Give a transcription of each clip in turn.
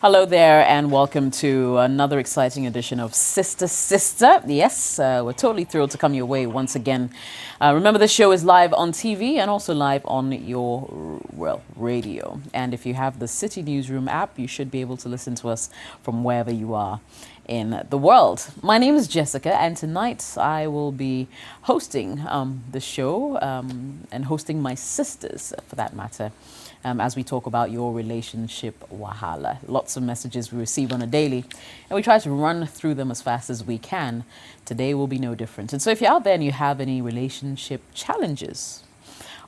Hello there, and welcome to another exciting edition of Sister Sister. Yes, we're totally thrilled to come your way once again. Remember, the show is live on TV and also live on your, radio. And if you have the City Newsroom app, you should be able to listen to us from wherever you are in the world. My name is Jessica, and tonight I will be hosting the show and hosting my sisters, for that matter, as we talk about your relationship wahala. Lots of messages we receive on a daily, and we try to run through them as fast as we can. Today will be no different. And so if you're out there and you have any relationship challenges,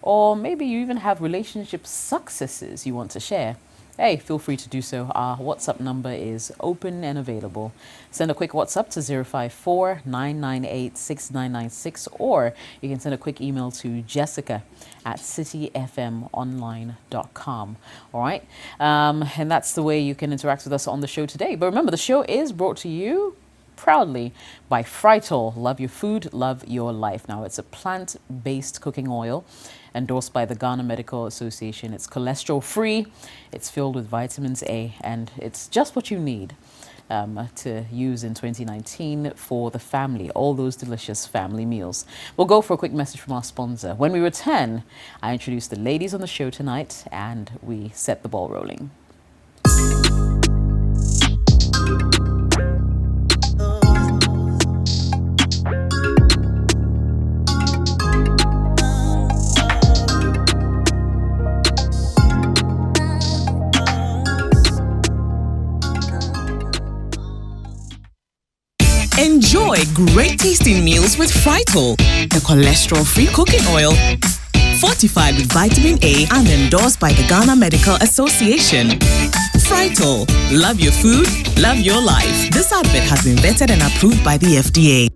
or maybe you even have relationship successes you want to share, hey, feel free to do so. Our WhatsApp number is open and available. Send a quick WhatsApp to 054-998-6996, or you can send a quick email to jessica@cityfmonline.com. All right? And that's the way you can interact with us on the show today. But remember, the show is brought to you proudly by Frytol. Love your food, love your life. Now, it's a plant-based cooking oil endorsed by the Ghana Medical Association. It's cholesterol-free, it's filled with vitamins A, and it's just what you need to use in 2019 for the family, all those delicious family meals. We'll go for a quick message from our sponsor. When we return, I introduce the ladies on the show tonight, and we set the ball rolling. Enjoy great tasting meals with Frytol, the cholesterol-free cooking oil, fortified with vitamin A and endorsed by the Ghana Medical Association. Frytol, love your food, love your life. This advert has been vetted and approved by the FDA.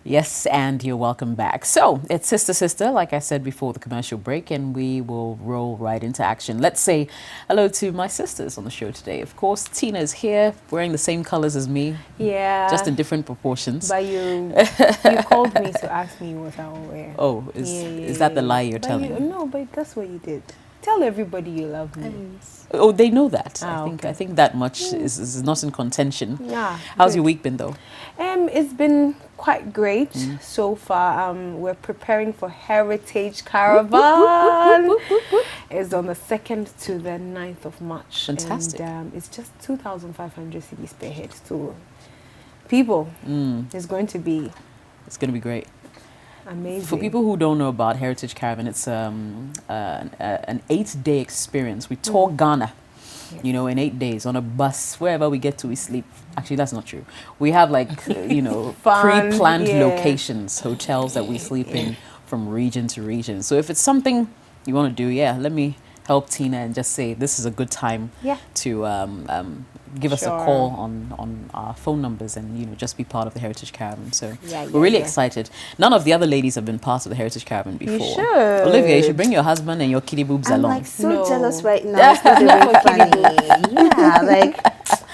Yes, and you're welcome back. So it's Sister Sister, like I said before the commercial break, and we will roll right into action. Let's say hello to my sisters on the show today. Of course, Tina is here, wearing the same colors as me. Yeah. Just in different proportions. But you called me to ask me what I will wear. Oh, is that the lie you're telling me? No, but that's what you did. Tell everybody you love me. Oh, they know that. Okay. I think that much is not in contention. Yeah. How's your week been, though? It's been quite great so far. We're preparing for Heritage Caravan. It's on the 2nd to the 9th of March. Fantastic. And it's just 2,500 cedis per head. So, people, it's going to be great. amazing. For people who don't know about Heritage Caravan, it's an 8-day experience. We tour Ghana, you know, in 8 days on a bus. Wherever we get to, we sleep. Actually, that's not true. We have pre-planned locations, hotels that we sleep in from region to region. So if it's something you want to do, let me help Tina and just say this is a good time to give us a call on our phone numbers and just be part of the Heritage Caravan. So we're really excited. None of the other ladies have been part of the Heritage Caravan before. You should. Olivia, you should bring your husband and your kitty boobs along. I'm like so jealous right now. It's really funny. Yeah, like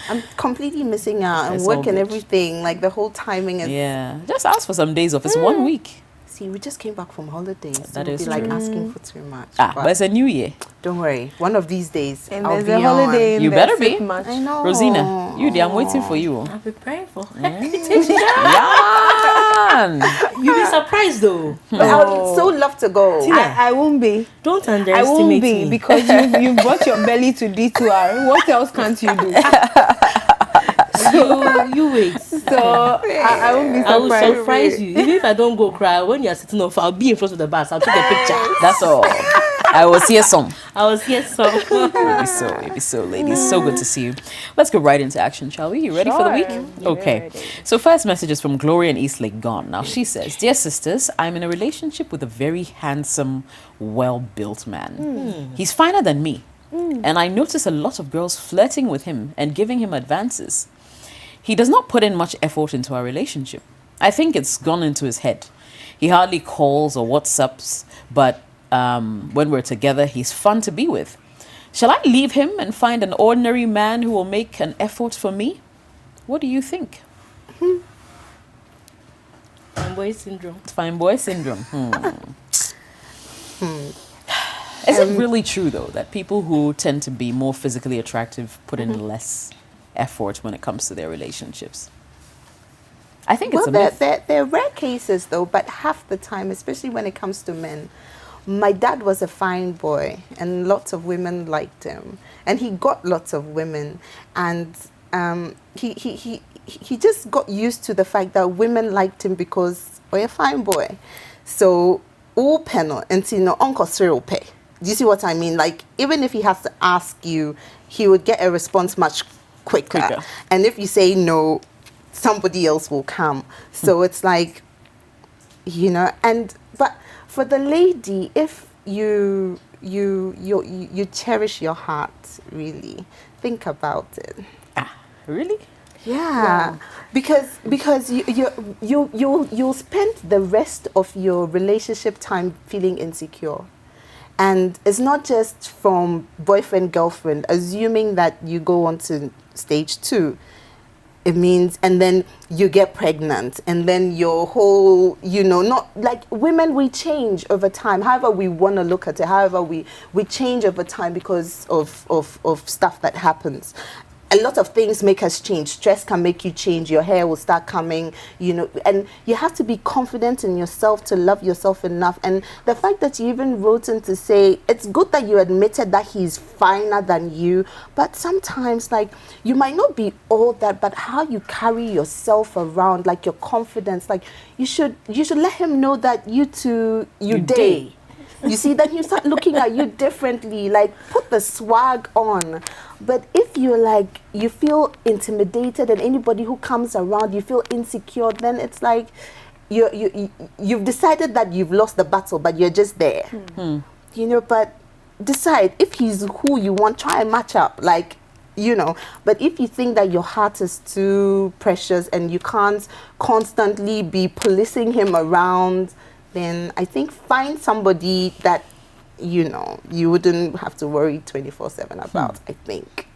I'm completely missing out and work and everything. Like the whole timing is. Yeah, just ask for some days off. It's 1 week. See, we just came back from holidays. So That we'll is be like true. asking for too much. But it's a new year. Don't worry. One of these days, And I'll there's be a holiday on. in You there, better be. Much. I know. Rosina, I'm waiting for you. I'll be praying for. Yan! You'll be surprised though. But I would so love to go. I won't be. Don't I won't underestimate be me. because you brought your belly to D2R. What else can't you do? you wait. So I won't be I will surprised. surprise you. Even if I don't go cry, when you are sitting off, I'll be in front of the bus. I'll take a picture. That's all. I will see you some. I was here so. You'll be so, ladies. So good to see you. Let's go right into action, shall we? You ready for the week? Okay. Ready. So first message is from Gloria in Eastlake Gone. Now she says, "Dear sisters, I'm in a relationship with a very handsome, well-built man. He's finer than me. And I notice a lot of girls flirting with him and giving him advances. He does not put in much effort into our relationship. I think it's gone into his head. He hardly calls or WhatsApps, but when we're together, he's fun to be with. Shall I leave him and find an ordinary man who will make an effort for me? What do you think? Fine boy syndrome. Fine boy syndrome. Is it really true, though, that people who tend to be more physically attractive put in less effort when it comes to their relationships? I think it's a myth. There are rare cases, though, but half the time, especially when it comes to men. My dad was a fine boy, and lots of women liked him. And he got lots of women. And he just got used to the fact that women liked him because we're a fine boy. So, Opare until no Uncle Cyril pay. Do you see what I mean? Like, even if he has to ask you, he would get a response much quicker. And if you say no, somebody else will come. So it's like, you know, but for the lady, if you cherish your heart, really, think about it. Really? Yeah, because you'll spend the rest of your relationship time feeling insecure. And it's not just from boyfriend, girlfriend, assuming that you go on to stage 2. It means, and then you get pregnant, and then your whole, you know, not like women, we change over time. However we want to look at it, however we change over time because of stuff that happens. A lot of things make us change. Stress can make you change. Your hair will start coming, you know, and you have to be confident in yourself to love yourself enough. And the fact that you even wrote in to say, it's good that you admitted that he's finer than you, but sometimes, like, you might not be all that, but how you carry yourself around, like your confidence, like you should let him know that you two, you day. You see, then you start looking at you differently, like put the swag on. But if you're like, you feel intimidated and anybody who comes around, you feel insecure, then it's like you've decided that you've lost the battle, but you're just there. You know, but decide if he's who you want, try and match up, like, you know. But if you think that your heart is too precious and you can't constantly be policing him around, then I think find somebody that, you know, you wouldn't have to worry 24/7 about, I think.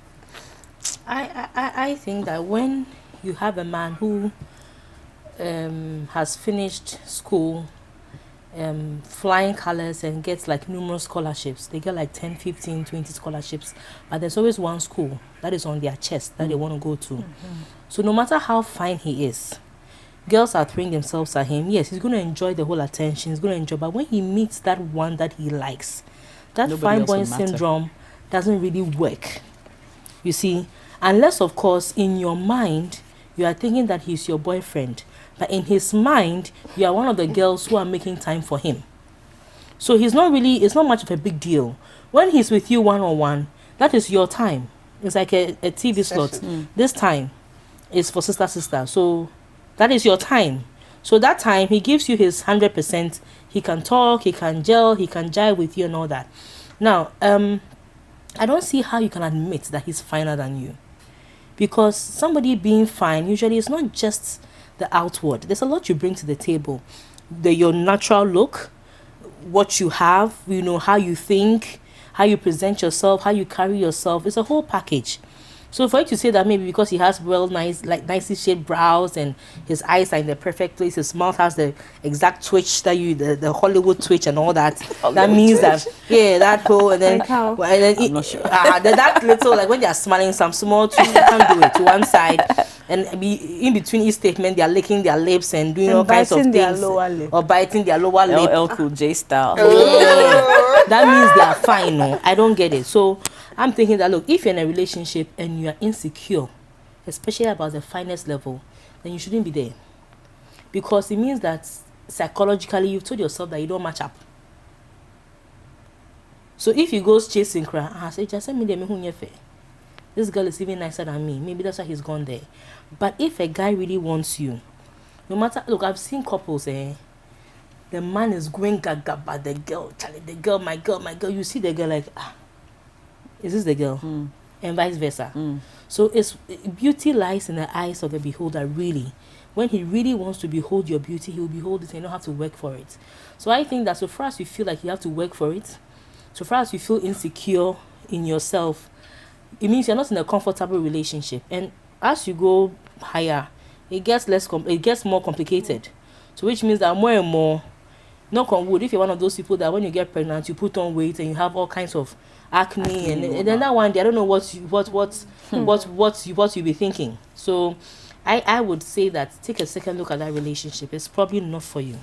I think that when you have a man who has finished school, flying colors, and gets like numerous scholarships, they get like 10, 15, 20 scholarships, but there's always one school that is on their chest that they want to go to. So no matter how fine he is, girls are throwing themselves at him. Yes, he's going to enjoy the whole attention. He's going to enjoy. But when he meets that one that he likes, that fine boy syndrome doesn't really work. You see, unless, of course, in your mind, you are thinking that he's your boyfriend. But in his mind, you are one of the girls who are making time for him. So it's not much of a big deal. When he's with you one-on-one, that is your time. It's like a TV slot. This time is for sister. So that is your time. So that time, he gives you his 100%. He can talk, he can gel, he can jive with you and all that. Now, I don't see how you can admit that he's finer than you. Because somebody being fine, usually it's not just the outward. There's a lot you bring to the table. Your natural look, what you have, you know, how you think, how you present yourself, how you carry yourself. It's a whole package. So for you to say that maybe because he has nicely shaped brows and his eyes are in the perfect place, his mouth has the exact twitch that the Hollywood twitch and all that, that means that, that whole, and then, I'm not sure. That little, like when they are smiling, some small twitch, you can't do it to one side, and in between each statement, they are licking their lips and doing all kinds of things, or biting their lower lip. LL Cool J style. That means they are fine. No, I don't get it. So I'm thinking that, look, if you're in a relationship and you are insecure, especially about the finest level, then you shouldn't be there. Because it means that psychologically you've told yourself that you don't match up. So if he goes chasing cry, say, just send me the this girl is even nicer than me. Maybe that's why he's gone there. But if a guy really wants you, no matter, look, I've seen couples, the man is going gaga, but the girl, my girl, you see the girl like, is this the girl? And vice versa. So beauty lies in the eyes of the beholder, really. When he really wants to behold your beauty, he will behold it and you don't have to work for it. So I think that so far as you feel like you have to work for it, So far as you feel insecure in yourself, it means you're not in a comfortable relationship. And as you go higher, it gets it gets more complicated. So which means that more and more, knock on wood, if you're one of those people that when you get pregnant you put on weight and you have all kinds of acne and then that one day I don't know what you be thinking. So I would say that take a second look at that relationship. It's probably not for you.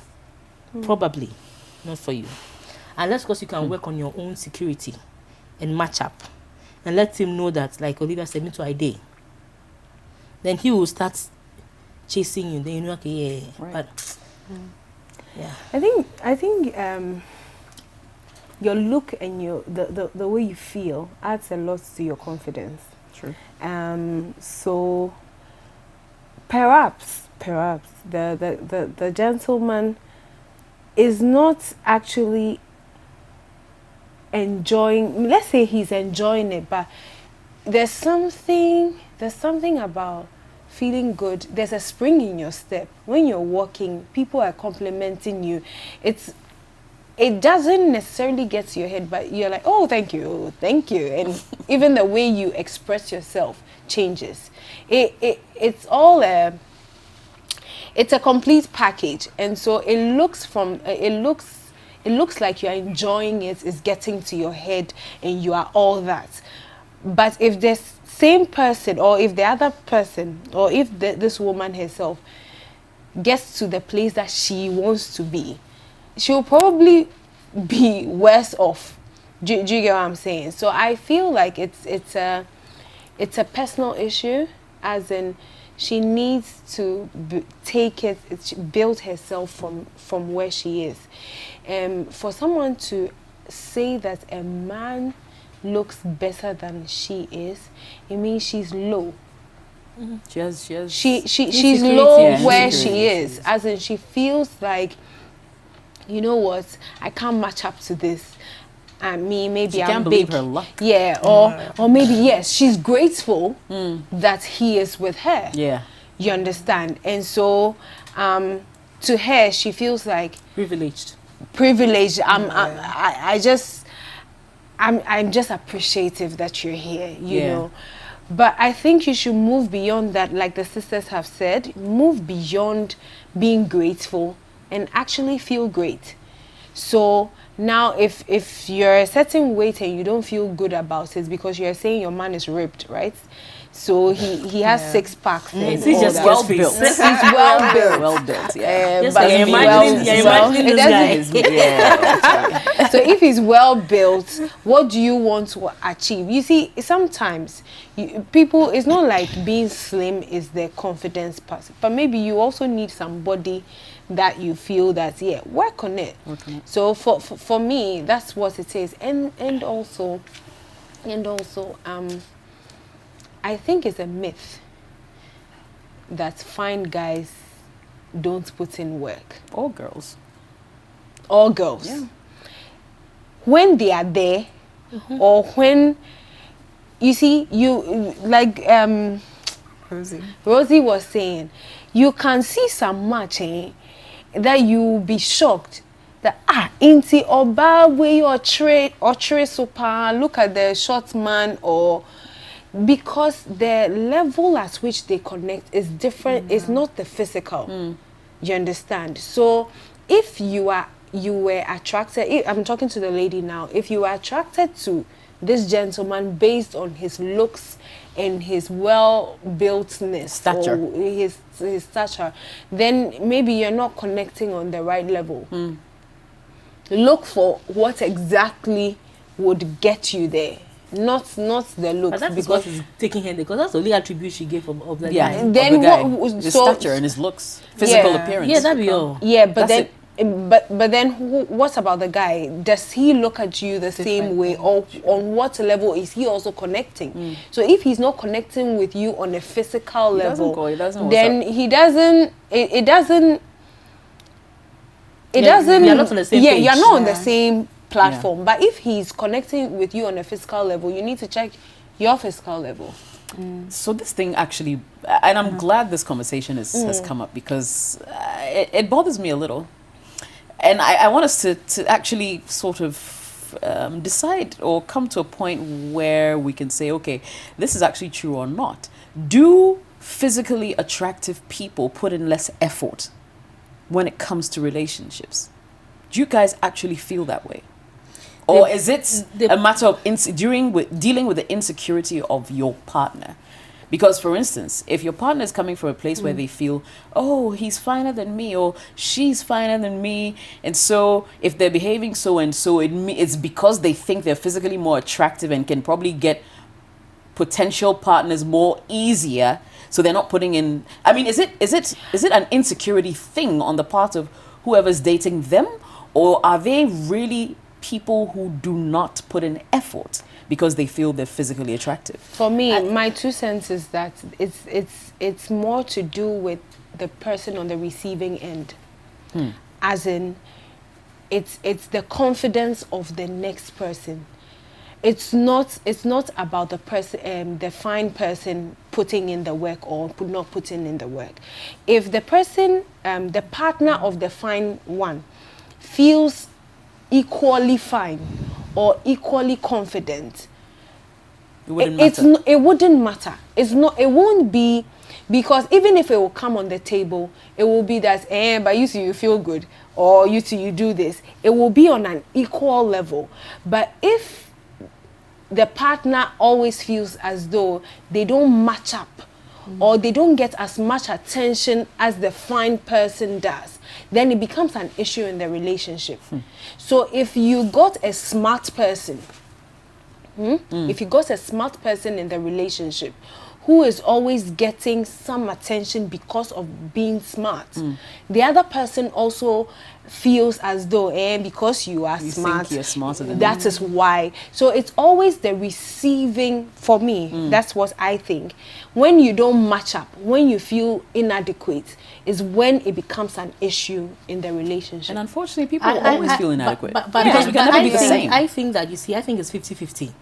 Probably not for you. Unless, of course, you can work on your own security and match up and let him know that, like Olivia said, me too, I did. Then he will start chasing you. Then you know, okay, yeah. Right. But yeah, I think your look and the way you feel adds a lot to your confidence. True. So perhaps the gentleman is not actually enjoying, let's say he's enjoying it, but there's something about feeling good. There's a spring in your step. When you're walking, people are complimenting you. It doesn't necessarily get to your head, but you're like, oh, thank you. And even the way you express yourself changes. It's all it's a complete package. And so it looks like you're enjoying it, it's getting to your head, and you are all that. But if this same person, or if the other person, or if this woman herself gets to the place that she wants to be, she'll probably be worse off. Do you get what I'm saying? So I feel like it's a personal issue, as in she needs to build herself from where she is. For someone to say that a man looks better than she is, it means she's low. She's low where she is, as in she feels like, you know what, I can't match up to this. And maybe she I'm can't big. believe her luck. Yeah, or maybe yes, she's grateful that he is with her. Yeah, you understand. And so, to her, she feels like privileged. I'm just appreciative that you're here. You know. But I think you should move beyond that, like the sisters have said. Move beyond being grateful and actually feel great. So now if you're a certain weight and you don't feel good about it because you're saying your man is ripped, right? So he has 6 packs. He's just well built. He's well built. Well built, yeah. Just but like imagining this guy. Yeah. So if he's well built, what do you want to achieve? You see, sometimes people, it's not like being slim is their confidence part, but maybe you also need somebody that you feel that work on it. So for me, that's what it is. And also I think it's a myth that fine guys don't put in work. All girls. Yeah. When they are there, or when you see, you like Rosie was saying, you can see some match that you'll be shocked that inti oba way or tre super, look at the short man, or because the level at which they connect is different. It's not the physical. You understand? So if you were attracted, I'm talking to the lady now, if you were attracted to this gentleman based on his looks and his well-builtness, stature, or his stature, then maybe you're not connecting on the right level. Look for what exactly would get you there, not the looks. But that's what is taking her, because that's the only attribute she gave of the guy. guy. Then of the guy. what? His So stature and his looks, physical appearance. Yeah, that'd be all. yeah, but That's then but then what about the guy? Does he look at you the same way, or on what level is he also connecting? So if he's not connecting with you on a physical level, then he doesn't. It doesn't. You're not on the same page. You're not on the same platform. But if he's connecting with you on a physical level, you need to check your physical level. So this thing actually, and I'm glad this conversation has come up, because it bothers me a little. And I want us to actually sort of decide or come to a point where we can say, okay, this is actually true or not. Do physically attractive people put in less effort when it comes to relationships? Do you guys actually feel that way? Or is it a matter of dealing with the insecurity of your partner? Because, for instance, if your partner is coming from a place where they feel, oh, he's finer than me, or she's finer than me, and so if they're behaving so and so, it's because they think they're physically more attractive and can probably get potential partners more easier, so they're not putting in. I mean, is it an insecurity thing on the part of whoever's dating them, or are they really people who do not put in effort because they feel they're physically attractive? For me, my 2 cents is that it's more to do with the person on the receiving end. As in, it's the confidence of the next person. It's not about the person, the fine person putting in the work or not putting in the work. If the person, the partner of the fine one, feels equally fine or equally confident, it wouldn't matter. It won't be, because even if it will come on the table, it will be that, but you feel good, or you do this. It will be on an equal level. But if the partner always feels as though they don't match up, or they don't get as much attention as the fine person does, then it becomes an issue in the relationship. So if you got a smart person, if you got a smart person in the relationship who is always getting some attention because of being smart, the other person also feels as though, because you are smart, think you're smarter than that is why. So it's always the receiving, for me, that's what I think. When you don't match up, when you feel inadequate, is when it becomes an issue in the relationship. And unfortunately, people always feel inadequate. But because we can never be the same. I think that, I think it's 50-50.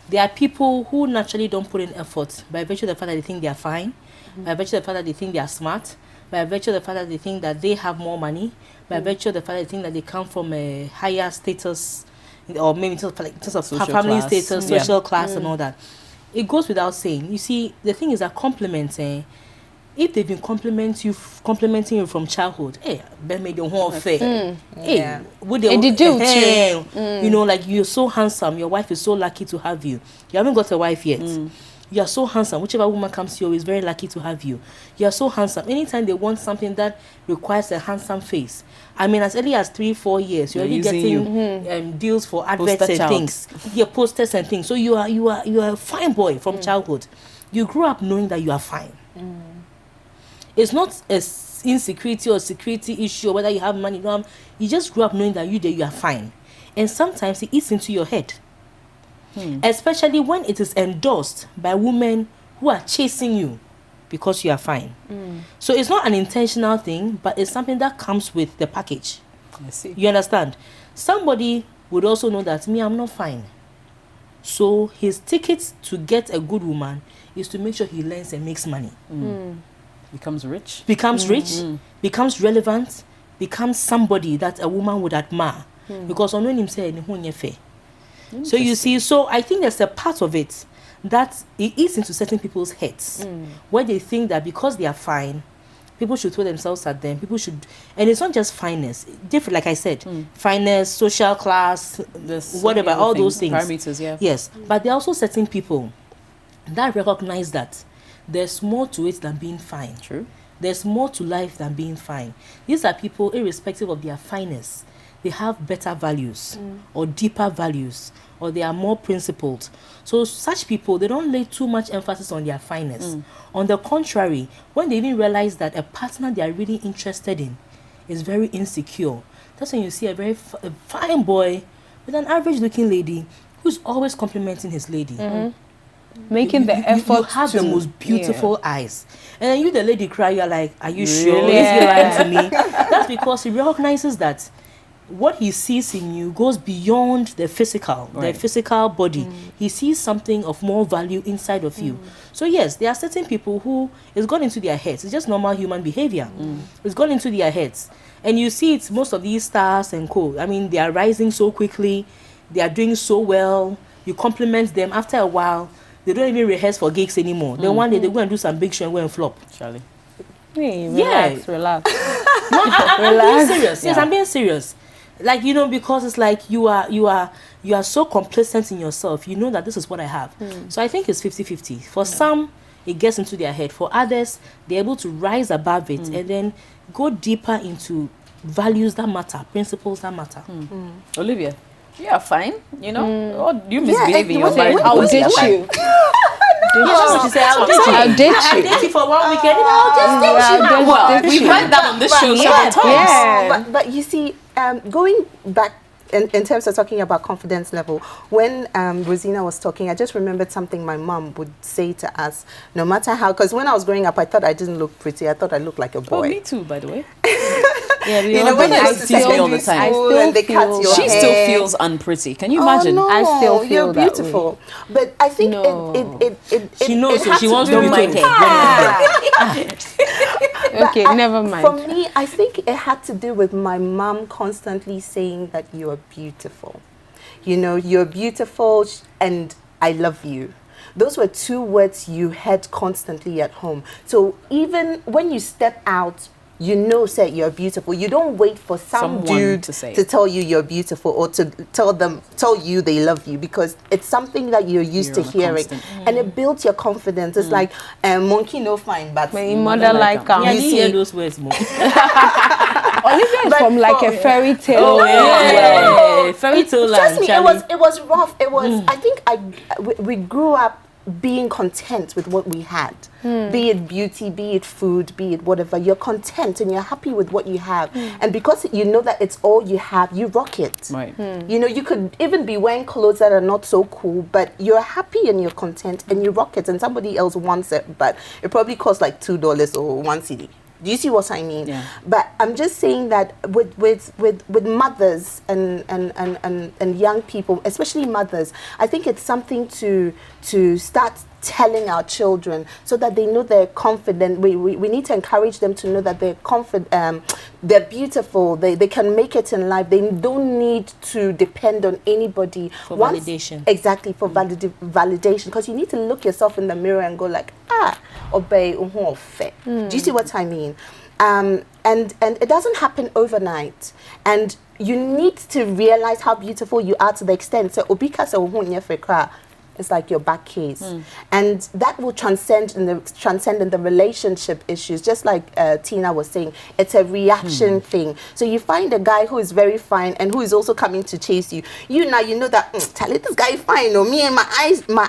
There are people who naturally don't put in effort by virtue of the fact that they think they are fine, by virtue of the fact that they think they are smart, by virtue of the fact that they think that they have more money, by virtue of the fact that they think that they come from a higher status, or maybe in terms of family class. status, social class, and all that. It goes without saying. You see, the thing is that compliments, if they've been complimenting you from childhood, ben made your whole fair. Would they do you know, like, you're so handsome, your wife is so lucky to have you. You haven't got a wife yet. You are so handsome. Whichever woman comes to you is very lucky to have you. You are so handsome. Anytime they want something that requires a handsome face, I mean, as early as 3-4 years, you're already getting deals for adverts and things. Posters and things. So you are a fine boy from childhood. You grew up knowing that you are fine. It's not a insecurity or security issue, or whether you have money. You just grew up knowing that you are fine. And sometimes it eats into your head. Especially when it is endorsed by women who are chasing you because you are fine. So it's not an intentional thing, but it's something that comes with the package. I see. You understand? Somebody would also know that, I'm not fine. So his ticket to get a good woman is to make sure he learns and makes money. Becomes rich. Becomes relevant, becomes somebody that a woman would admire. Because on when him say, so you see, so I think there's a part of it that it eats into certain people's heads, where they think that because they are fine, people should throw themselves at them. People should, and it's not just fineness. Different, like I said, fineness, social class, whatever, all those things. Parameters, Yes, but there are also certain people that recognize that there's more to it than being fine. True. There's more to life than being fine. These are people, irrespective of their fineness, they have better values or deeper values, or they are more principled. So such people, they don't lay too much emphasis on their fineness. On the contrary, when they even realize that a partner they are really interested in is very insecure, that's when you see a very fine boy with an average looking lady who's always complimenting his lady. Making the effort you have the most beautiful eyes, and then you, the lady, cry. You're like, are you Really? sure? Is he lying to me? That's because he recognizes that what he sees in you goes beyond the physical, the physical body. He sees something of more value inside of you. So yes, there are certain people who it's gone into their heads. It's just normal human behavior. It's gone into their heads, and you see it. Most of these stars and co. I mean, they are rising so quickly. they are doing so well, you compliment them. After a while, they don't even rehearse for gigs anymore. Then one day they go and do some big show and go and flop. Charlie. Hey, Yeah. relax. No, I'm being serious. Yes, Yeah. I'm being serious. Like, you know, because it's like you are so complacent in yourself. You know that this is what I have. So I think it's 50-50. For some, it gets into their head. For others, they're able to rise above it and then go deeper into values that matter, principles that matter. Olivia, you are fine. You know, or you misbehave in your wait, marriage. wait, I'll because ditch you're fine. you. She said, I'll ditch you. I'll ditch I'll you. date you for 1 weekend. I'll just ditch you. I'll Well, ditch we've you. heard that on this show several times. Yeah. But you see, going back in terms of talking about confidence level, when Rosina was talking, I just remembered something my mom would say to us, no matter how, because when I was growing up, I thought I didn't look pretty. I thought I looked like a boy. Oh, me too, by the way. Yeah, we You all know, when do they that. used to tease say, me "Oh, all the you time. school," and they cut your She hair. still feels unpretty. Can you imagine? Oh, no, I still feel you're that beautiful. But I think No. She knows, it so had she to wants do to be with- minded. Okay, never mind. For me, I think it had to do with my mom constantly saying that you are beautiful. You know, you're beautiful and I love you. Those were two words you heard constantly at home. So even when you step out, you know, say you're beautiful. You don't wait for some Someone dude to say it. to tell you you're beautiful or to tell you they love you, because it's something that you're used You're to on a hearing, constant. and it builds your confidence. It's like monkey no fine, but My mother like Yeah, I You didn't see- hear those words more. Olivia is But from like for- a fairy tale. Oh, world. yeah. Fairy tale Trust land, me, Charlie. it was rough. It was. I think we grew up being content with what we had, be it beauty, be it food, be it whatever. You're content and you're happy with what you have, and because you know that it's all you have, you rock it. Right. You know, you could even be wearing clothes that are not so cool, but you're happy and you're content and you rock it, and somebody else wants it, but it probably costs like $2 or $1. Do you see what I mean? Yeah. But I'm just saying that with mothers and young people, especially mothers, I think it's something to start telling our children so that they know they're confident. We need to encourage them to know that they're confident, they're beautiful, they can make it in life. They don't need to depend on anybody For validation. Exactly, for validation, because you need to look yourself in the mirror and go like, obey. Do you see what I mean? And it doesn't happen overnight, and you need to realize how beautiful you are to the extent so it's like your back case, and that will transcend in the relationship issues. Just like Tina was saying, it's a reaction thing. So you find a guy who is very fine and who is also coming to chase you. You know that Charlie, this guy fine. No, me and my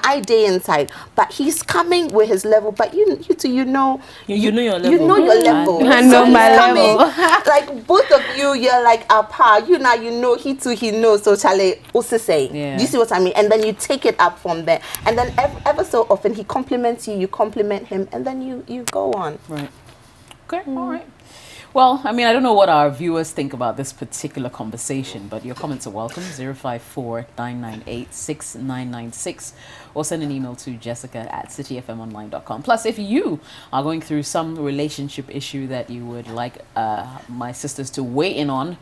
eye day inside, but he's coming with his level. But you know your level. You know your level. You know your level. I know he's my coming, level. like both of you, you're like Opare. You know he too, he knows. So Charlie also saying, Yeah. do you see what I mean? And then you take it up from there, and then ever so often he compliments you, you compliment him, and then you go on. Right. Okay. All right. Well, I mean, I don't know what our viewers think about this particular conversation, but your comments are welcome. 054-998-6996, or send an email to jessica@cityfmonline.com. Plus, if you are going through some relationship issue that you would like my sisters to weigh in on,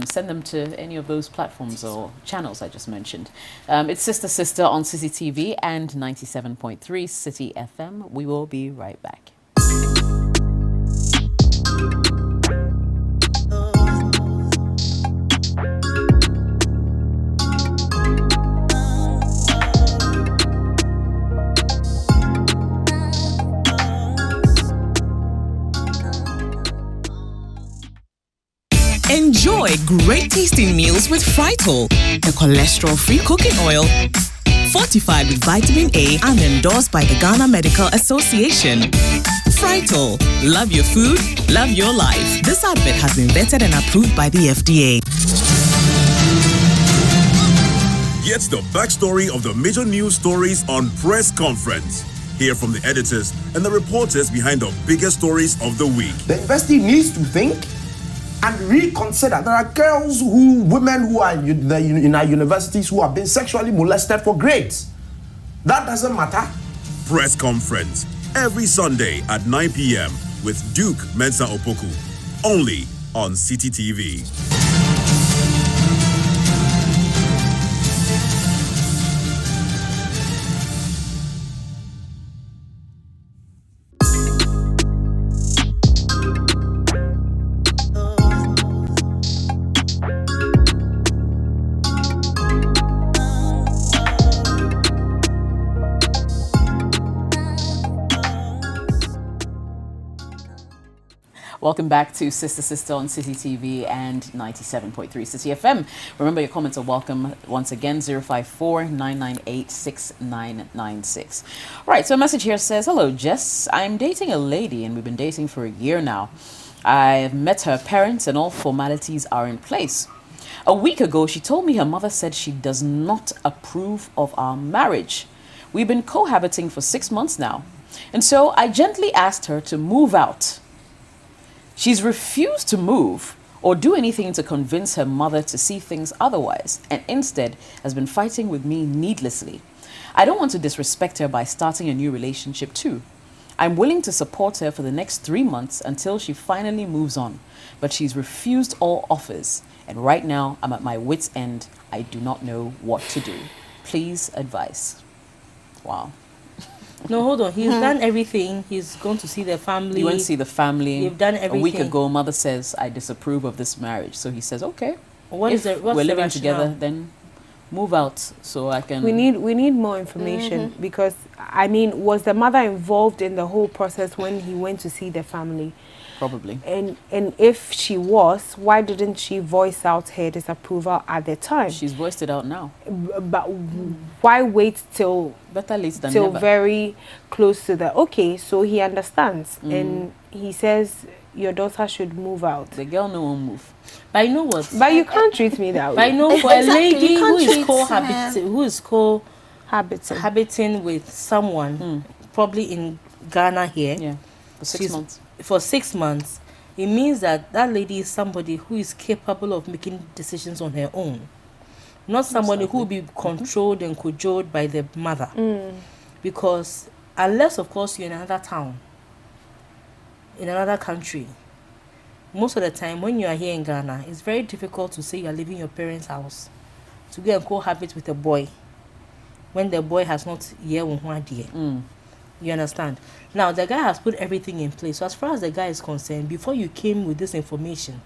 send them to any of those platforms or channels I just mentioned. It's Sister Sister on CCTV and 97.3 City FM. We will be right back. Enjoy great tasting meals with Frital, the cholesterol-free cooking oil, fortified with vitamin A and endorsed by the Ghana Medical Association. Frital, love your food, love your life. This advert has been vetted and approved by the FDA. Get the backstory of the major news stories on press conference. Hear from the editors and the reporters behind the biggest stories of the week. The university needs to think and reconsider. There are women who are in our universities who have been sexually molested for grades. That doesn't matter. Press conference every Sunday at 9 p.m. with Duke Mensa Opoku. Only on CCTV. Welcome back to Sister Sister on City TV and 97.3 City FM. Remember, your comments are welcome once again, 054-998-6996. All right, so a message here says, hello, Jess. I'm dating a lady and we've been dating for a year now. I've met her parents and all formalities are in place. A week ago, she told me her mother said she does not approve of our marriage. We've been cohabiting for 6 months now. And so I gently asked her to move out. She's refused to move or do anything to convince her mother to see things otherwise, and instead has been fighting with me needlessly. I don't want to disrespect her by starting a new relationship too. I'm willing to support her for the next 3 months until she finally moves on, but she's refused all offers, and right now I'm at my wit's end. I do not know what to do. Please advise. Wow. No, hold on. He's done everything. He's gone to see the family. You went to see the family. You've done everything. A week ago, mother says, I disapprove of this marriage. So he says, okay. What's we're the living rationale? together, then move out so I can... We need more information because, I mean, was the mother involved in the whole process when he went to see the family? Probably. And if she was, why didn't she voice out her disapproval at the time? She's voiced it out now. But why wait till Better late than never. very close to the... Okay, so he understands. And he says your daughter should move out. The girl no one move. But you know what? But you can't treat me that But I way. know for Exactly, a lady you who can't is treat cohabiting with someone, probably in Ghana here, Yeah. For 6 She's- months. for 6 months, it means that that lady is somebody who is capable of making decisions on her own. Not somebody who will be controlled and cajoled by the mother. Because unless, of course, you're in another town, in another country, most of the time when you are here in Ghana, it's very difficult to say you are leaving your parents' house to go and cohabit with a boy when the boy has not yet one dear. You understand? Now, the guy has put everything in place. So as far as the guy is concerned, before you came with this information,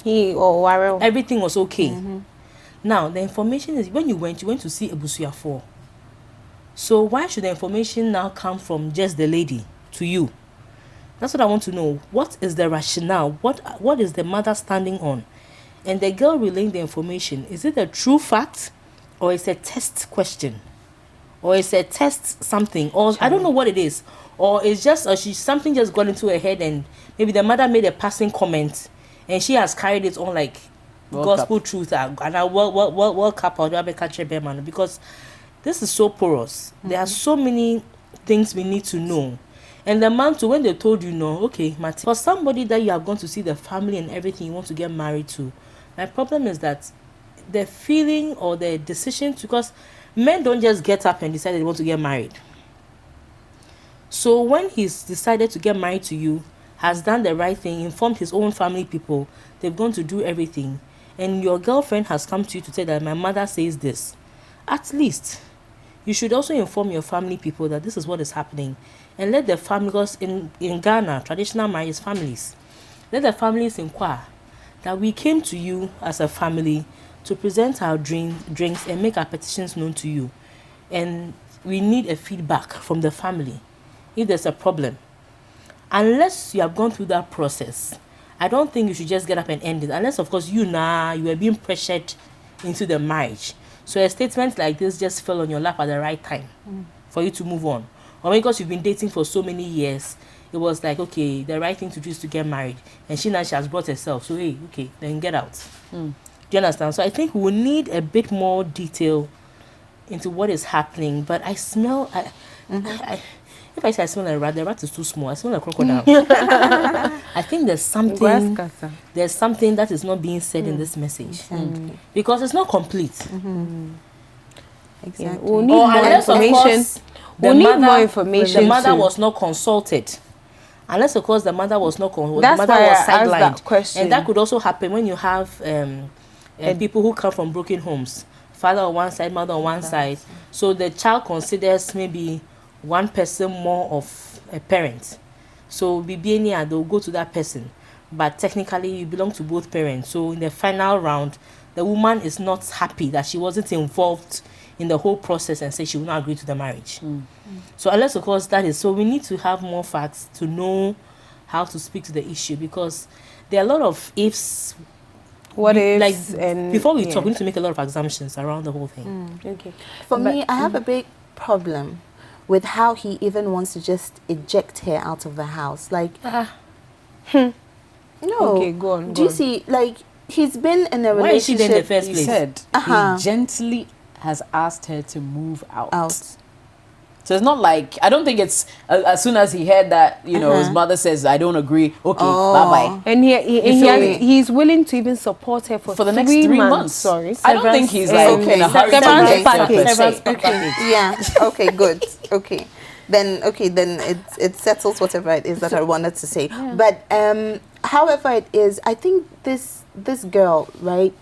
everything was okay. Now, the information is, when you went to see Ebusuya 4. So why should the information now come from just the lady to you? That's what I want to know. What is the rationale? What is the mother standing on? And the girl relaying the information, is it a true fact or is it a test question? Or it's a test something, or I don't know what it is, or it's just something just got into her head, and maybe the mother made a passing comment, and she has carried it on like gospel truth. And I World Cup or the because this is so porous. There are so many things we need to know, and the man too, when they told you no, okay, Martin, for somebody that you have gone to see the family and everything, you want to get married to. My problem is that the feeling or the decision, because men don't just get up and decide they want to get married. So when he's decided to get married to you, has done the right thing, informed his own family people, they've gone to do everything, and your girlfriend has come to you to say that my mother says this, at least you should also inform your family people that this is what is happening, and let the family, because in Ghana, traditional marriage is families, let the families inquire that we came to you as a family to present our drinks and make our petitions known to you. And we need a feedback from the family if there's a problem. Unless you have gone through that process, I don't think you should just get up and end it. Unless, of course, you are being pressured into the marriage. So a statement like this just fell on your lap at the right time for you to move on. Or because you've been dating for so many years, it was like, okay, the right thing to do is to get married. And she has brought herself. So, hey, okay, then get out. Do you understand? So I think we will need a bit more detail into what is happening. But I smell... if I say I smell a rat, the rat is too small. I smell a crocodile. I think there's something that is not being said in this message. Because it's not complete. Exactly. Yeah, we'll need more information. The mother was not consulted. Unless, of course, the mother was not consulted. That's the mother why was I asked sidelined. that question. And that could also happen when you have people who come from broken homes. Father on one side, mother on one side. So the child considers maybe one person more of a parent. So they'll go to that person. But technically, you belong to both parents. So in the final round, the woman is not happy that she wasn't involved in the whole process and say she will not agree to the marriage. So unless, of course, that is... So we need to have more facts to know how to speak to the issue, because there are a lot of ifs. What ifs? Like, And before we talk, we need to make a lot of assumptions around the whole thing. Okay. For me, I have a big problem with how he even wants to just eject her out of the house. Like, no. Okay, go on. Do you see, like, he's been in a Why is she relationship. there in the first He place? said Uh-huh. he gently has asked her to move out. Out. So it's not like, I don't think it's as soon as he heard that, you know, his mother says, I don't agree, okay, bye-bye. And feel me? he's willing to even support her for The next 3 months. Sorry. I don't think he's like Okay. in a hurry to Severance get her per package. se. Package. Yeah. Okay. Good. Okay. Then it settles whatever it is that I wanted to say. But however it is, I think this girl, right?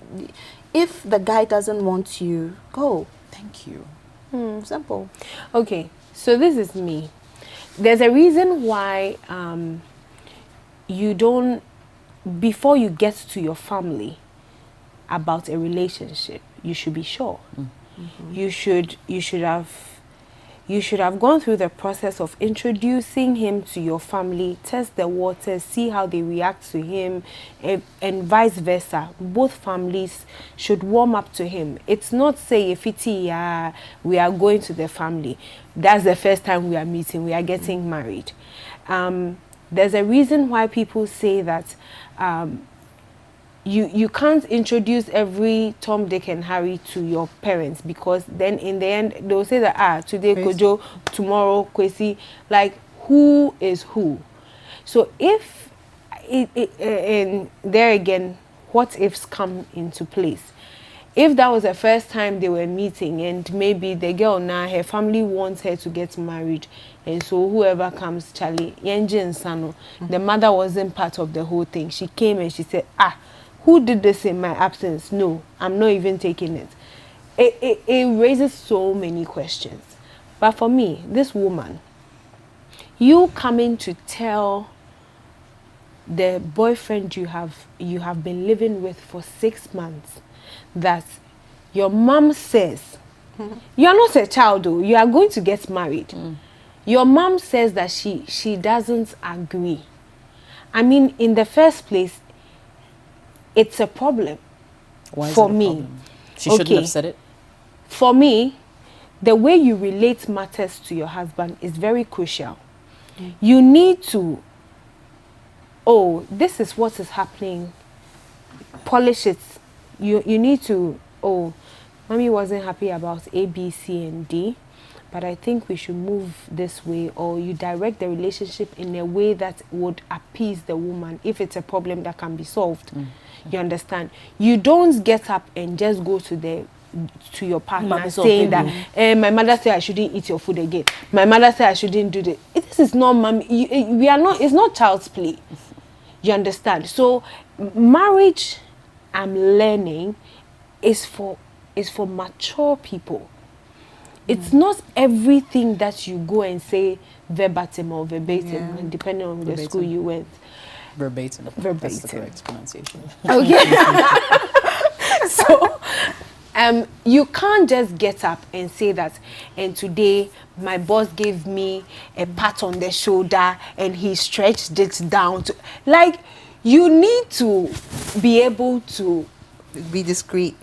If the guy doesn't want you, go. Thank you. Simple. Okay, so this is me. There's a reason why you don't, before you get to your family about a relationship, you should be sure. You should have gone through the process of introducing him to your family, test the waters, see how they react to him, and vice versa. Both families should warm up to him. It's not say if we are going to the family. That's the first time we are meeting. We are getting married. There's a reason why people say that you can't introduce every Tom, Dick, and Harry to your parents, because then in the end they'll say that today Kojo, tomorrow Kwesi, like who is who? So if and there again, what ifs come into place. If that was the first time they were meeting, and maybe the girl now, her family wants her to get married, and so whoever comes, Charlie, Yenji and Sano, the mother wasn't part of the whole thing. She came and she said, who did this in my absence? No, I'm not even taking it. It raises so many questions. But for me, this woman, you coming to tell the boyfriend you have been living with for 6 months that your mom says, you are not a child though, you are going to get married. Your mom says that she doesn't agree. I mean, in the first place, it's a problem. Why is for it a me. problem? She shouldn't have said it. For me, the way you relate matters to your husband is very crucial. You need to, this is what is happening. Polish it. You need to, mommy wasn't happy about A, B, C, and D, but I think we should move this way, or you direct the relationship in a way that would appease the woman if it's a problem that can be solved. You understand? You don't get up and just go to your partner saying that my mother said I shouldn't eat your food again. My mother said I shouldn't do this. This is not mommy. We are not. It's not child's play. You understand? So marriage, I'm learning, is for mature people. It's not everything that you go and say verbatim or verbatim, depending on the school you went. Verbatim. That's the correct pronunciation. Okay. So, you can't just get up and say that, and today my boss gave me a pat on the shoulder and he stretched it down to, like, you need to be able to Be discreet.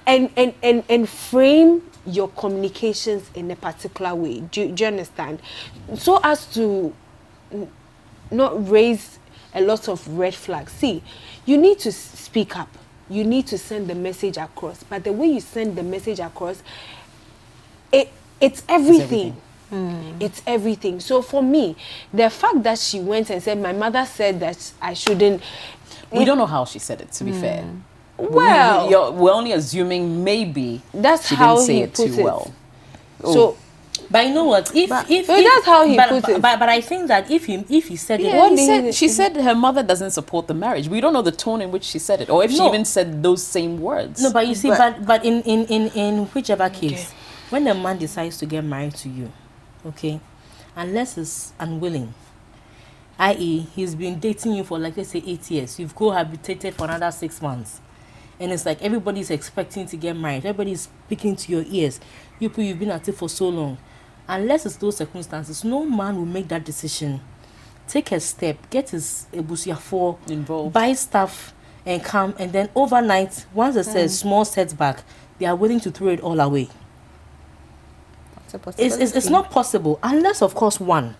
and frame your communications in a particular way. Do you understand? So as to not raise a lot of red flags. See, you need to speak up. You need to send the message across. But the way you send the message across, it's everything. It's everything. So for me, the fact that she went and said, my mother said that I shouldn't. We don't know how she said it, to be fair. Well, we're only assuming maybe that's she how didn't say he it put too it. well. So, But you know what? If that's how he put it. But I think that if he said it, She said her mother doesn't support the marriage. We don't know the tone in which she said it, or if she even said those same words. No, but you see, but in whichever case, when a man decides to get married to you, okay, unless he's unwilling, i.e., he's been dating you for, like, let's say 8 years, you've cohabitated for another 6 months, and it's like everybody's expecting to get married, everybody's speaking to your ears, you've been at it for so long. Unless it's those circumstances, no man will make that decision take a step, get his ebusiafo Involved. buy stuff and come, and then overnight, once there's a small setback, they are willing to throw it all away. It's not possible unless, of course, one,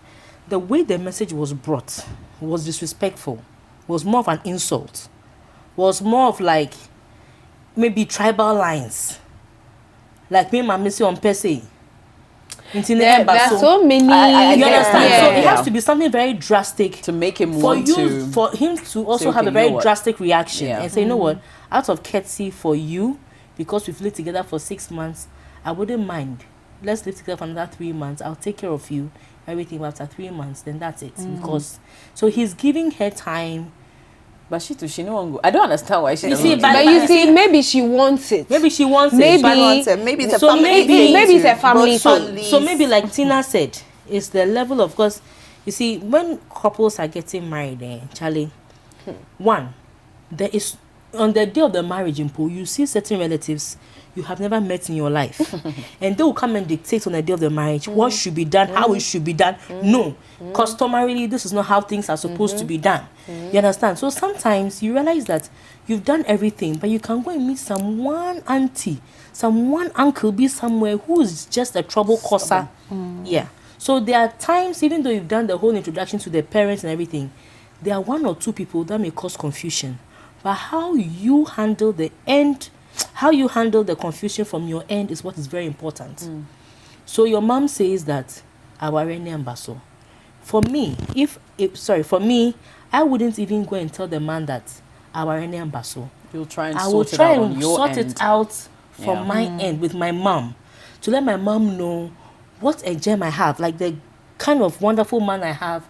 the way the message was brought was disrespectful, was more of an insult, was more of like maybe tribal lines, like me, my missy on per se. There are so many. You understand? Yeah. So it has to be something very drastic To make him for want you, to... for him to also say, have okay, a very you know what? drastic reaction Yeah. and say, you know what, out of courtesy for you, because we've lived together for 6 months, I wouldn't mind. Let's live together for another 3 months. I'll take care of you, everything. But after 3 months, then that's it. Because so he's giving her time. But she no one go. I don't understand why she You doesn't see, go. But you see, maybe she wants it. Maybe she wants Maybe- it. but- Maybe it's a So family maybe- thing maybe it's too. a family Both thing. families. So maybe like Tina said, it's the level of, because you see, when couples are getting married, Charlie, one, there is, on the day of the marriage in pool, you see certain relatives you have never met in your life, and they will come and dictate on the day of the marriage what should be done, how it should be done. No, customarily, this is not how things are supposed to be done. You understand? So sometimes you realize that you've done everything, but you can go and meet someone auntie, someone uncle be somewhere who is just a trouble causer. Yeah. So there are times, even though you've done the whole introduction to the parents and everything, there are 1 or 2 people that may cause confusion. But how you handle the end, how you handle the confusion from your end is what is very important. So your mom says that our Baso. For me, for me, I wouldn't even go and tell the man that our Baso. You'll try and I will sort it try out on and your sort end. it out from Yeah. my end with my mom, to let my mom know what a gem I have, like the kind of wonderful man I have,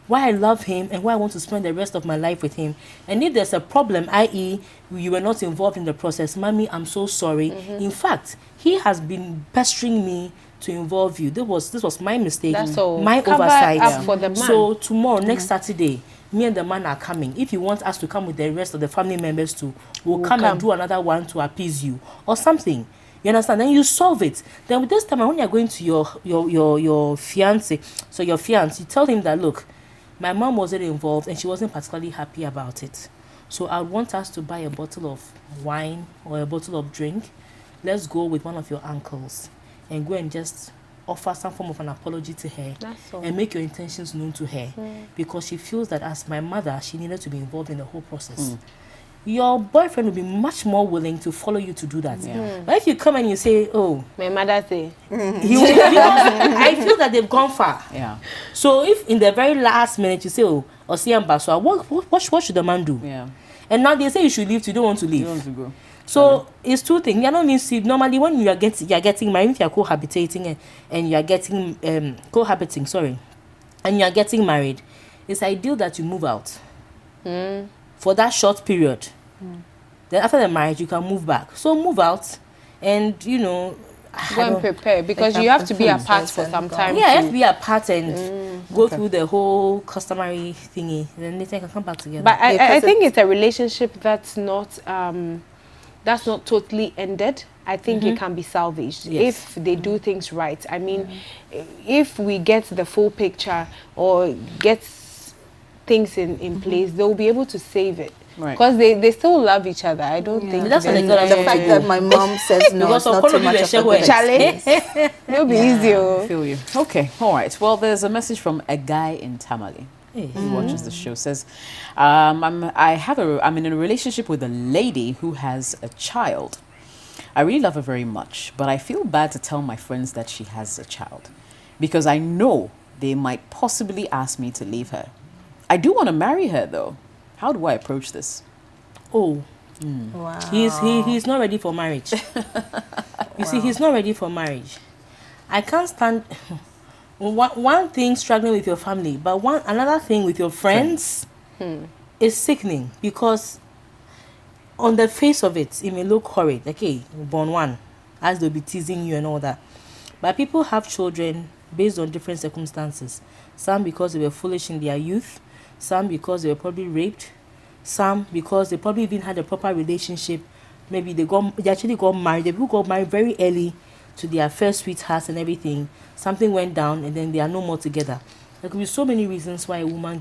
why I love him, and why I want to spend the rest of my life with him. And if there's a problem, i.e., you were not involved in the process, Mommy, I'm so sorry. In fact, he has been pestering me to involve you. This was my mistake, That's all. my Cover oversight. up for the man. So tomorrow, next Saturday, me and the man are coming. If you want us to come with the rest of the family members too, we'll come and do another one to appease you or something. You understand? Then you solve it. Then with this time, when you're going to your fiance, so your fiance, you tell him that, look, my mom wasn't involved and she wasn't particularly happy about it. So I want us to buy a bottle of wine or a bottle of drink. Let's go with one of your uncles and go and just offer some form of an apology to her. That's all. And make your intentions known to her. Because she feels that as my mother, she needed to be involved in the whole process. Your boyfriend will be much more willing to follow you to do that. But if you come and you say, oh, My mother say, he will, because I feel that they've gone far. Yeah. So if in the very last minute you say, oh, Osi Ambassador, what should the man do? Yeah. And now they say you should leave, you don't want to leave. You want to go. So it's 2 things. You know, means normally when you are getting married, if you are cohabitating and you are getting cohabiting, and you are getting married, it's ideal that you move out for that short period. Then after the marriage, you can move back. So move out, and go and prepare, because you have to be apart for some time. Yeah, you have to be apart and go through the whole customary thingy. Then later you can come back together. But I because think it's a relationship that's not totally ended. I think it can be salvaged if they do things right. I mean, if we get the full picture or get things in place, they'll be able to save it. Right. Because they still love each other. I don't think That's what they there's- got The fact that my mom says no, Because it's of not too Kolo much Bibe of a Shewe. good Challenge. It'll be easy. I Oh. feel you. Okay. All right. Well, there's a message from a guy in Tamale. He watches the show. Says, I'm in a relationship with a lady who has a child. I really love her very much, but I feel bad to tell my friends that she has a child because I know they might possibly ask me to leave her. I do want to marry her though. How do I approach this? Oh, Wow. he's not ready for marriage. You see, he's not ready for marriage. I can't stand one thing struggling with your family, but another thing with your friends is sickening, because on the face of it may look horrid. Like, hey, born one, as they'll be teasing you and all that. But people have children based on different circumstances. Some because they were foolish in their youth, some because they were probably raped, some because they probably even had a proper relationship. Maybe they actually got married. The people got married very early to their first sweethearts and everything. Something went down and then they are no more together. There could be so many reasons why a woman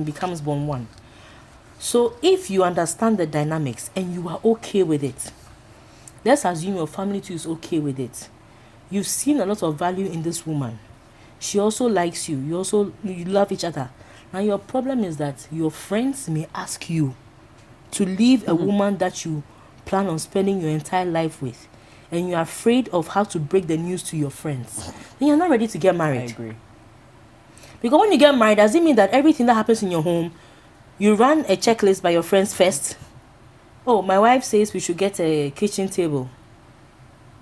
becomes born one. So if you understand the dynamics and you are okay with it, let's assume your family too is okay with it. You've seen a lot of value in this woman. She also likes you. You love each other. Now your problem is that your friends may ask you to leave a woman that you plan on spending your entire life with, and you're afraid of how to break the news to your friends. Then you're not ready to get married. I agree. Because when you get married, does it mean that everything that happens in your home, you run a checklist by your friends first? Oh, my wife says we should get a kitchen table.